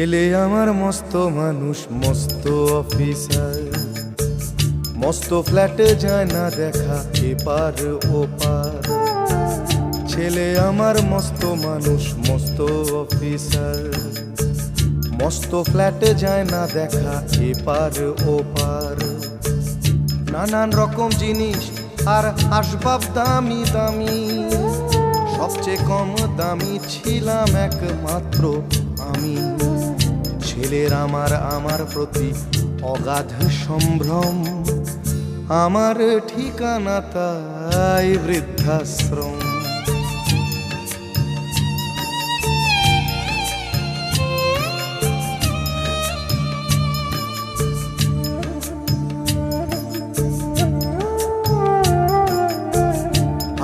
ছেলে আমার মস্ত মানুষ, মস্ত অফিসার, মস্ত ফ্ল্যাটে যায় না দেখা এপার ওপার। ছেলে আমার মস্ত মানুষ, মস্ত অফিসার, মস্ত ফ্ল্যাটে যায় না দেখা এপার ওপার। নানান রকম জিনিস আর আসবাব দামি দামি, সবচেয়ে কম দামি ছিলাম একমাত্র আমি। ছেলের আমার প্রতি অগাধ সম্ভ্রম, আমার ঠিকানা তাই বৃদ্ধাশ্রম।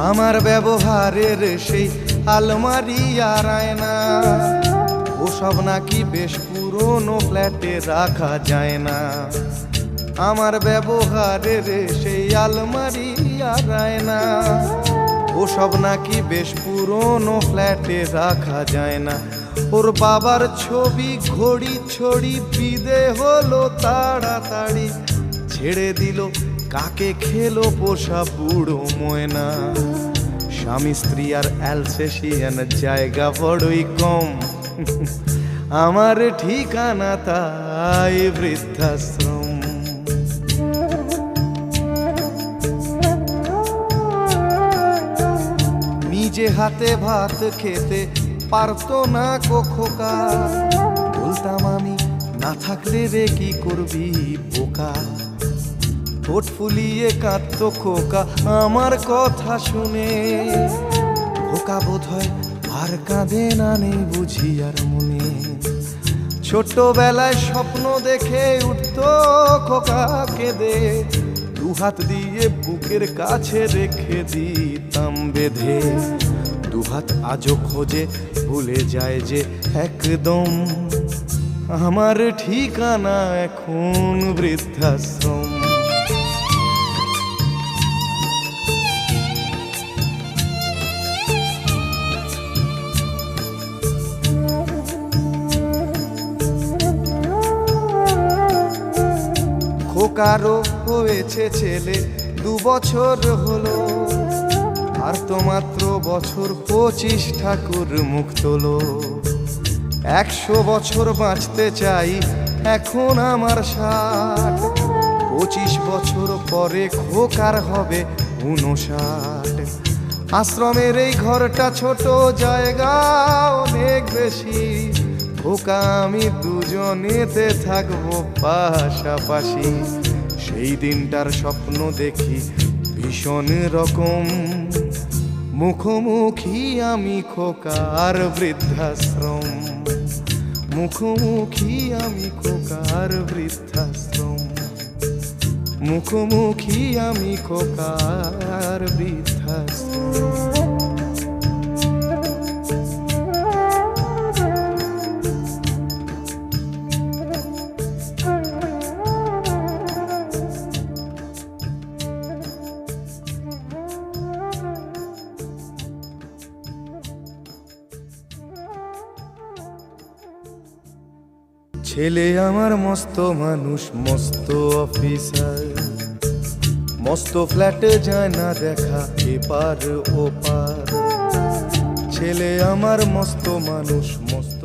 আমার ব্যবহারের সেই আলমারি আর আয়না, ওসব নাকি বেশ পুরনো ফ্ল্যাটে রাখা যায় না। আমার ব্যবহারের সেই আলমারি আর আয়না, ওসব নাকি বেশ পুরনো ফ্ল্যাটে রাখা যায় না। ওর বাবার ছবি ঘড়ি ছড়ি বিদে হলো তাড়াতাড়ি, ছেড়ে দিল কাকে খেলো পোষা বুড়ো ময়না। স্বামী স্ত্রী আর অ্যালসেশিয়ান জায়গা বড়ই কম, আমার ঠিকানা তাই বৃদ্ধাশ্রম। নিজে হাতে ভাত খেতে পারতো না খোকা, বলতাম আমি না থাকলে রে কি করবি বোকা। ঠোঁট ফুলিয়ে কাঁদতো খোকা আমার কথা শুনে, খোকা বোধহয় আর কাঁদে না, নেই বুঝি আর মনে। ছোটবেলায় স্বপ্ন দেখে উঠতো খোকা কেঁদে, দুহাত দিয়ে বুকের কাছে রেখে দিতাম বেঁধে। দুহাত আজও খোঁজে ভুলে যায় যে একদম, আমার ঠিকানা এখন বৃদ্ধাশ্রম। খোকারও হয়েছে ছেলে 2 বছর হলো, আর তো মাত্র বছর 25 ঠাকুর মুখ তোলো। 100 বছর বাঁচতে চাই এখন আমার 60, 25 বছর পরে খোকার হবে 59। আশ্রমের এই ঘরটা ছোট, জায়গা অনেক বেশি, খোকা আমি দুজনেতে থাকবো পাশাপাশি। সেই দিনটার স্বপ্ন দেখি ভীষণ রকম, মুখোমুখি আমি খোকার বৃদ্ধাশ্রম। মুখোমুখি আমি খোকার বৃদ্ধাশ্রম, মুখোমুখি আমি খোকার বৃদ্ধাশ্রম। ছেলে আমার মস্ত মানুষ, মস্ত অফিসার, মস্ত ফ্ল্যাটে যায় না দেখা এপার ওপার। ছেলে আমার মস্ত মানুষ, মস্ত